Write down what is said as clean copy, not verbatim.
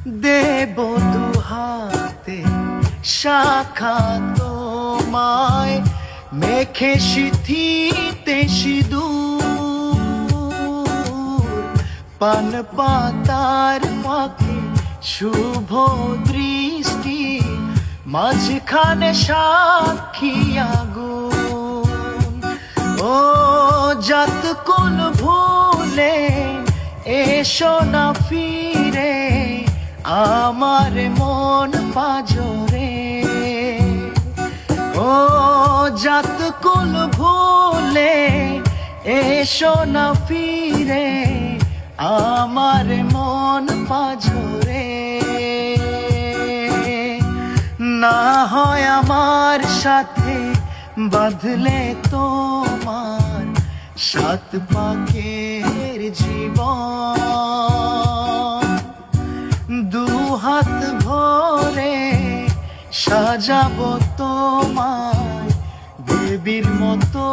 দেব দুহাতে শাখা তোমায়, মেখে সিথিতে সিঁদুর। পান পাতার পাখি শুভ দৃষ্টি, মাঝখানে সাক্ষী আগুন। ও যাত কোন ভুলে এসো না ফিরে, আমার মন পাজরে। ও যাত কোন ভুলে এসো না ফিরে, আমার মন পাজরে। না হয় আমার সাথে বাঁধলে তোমার সাত পাকের জীবন, দুহাত ভরে সাজাবো তোমায় দেবীর মতো।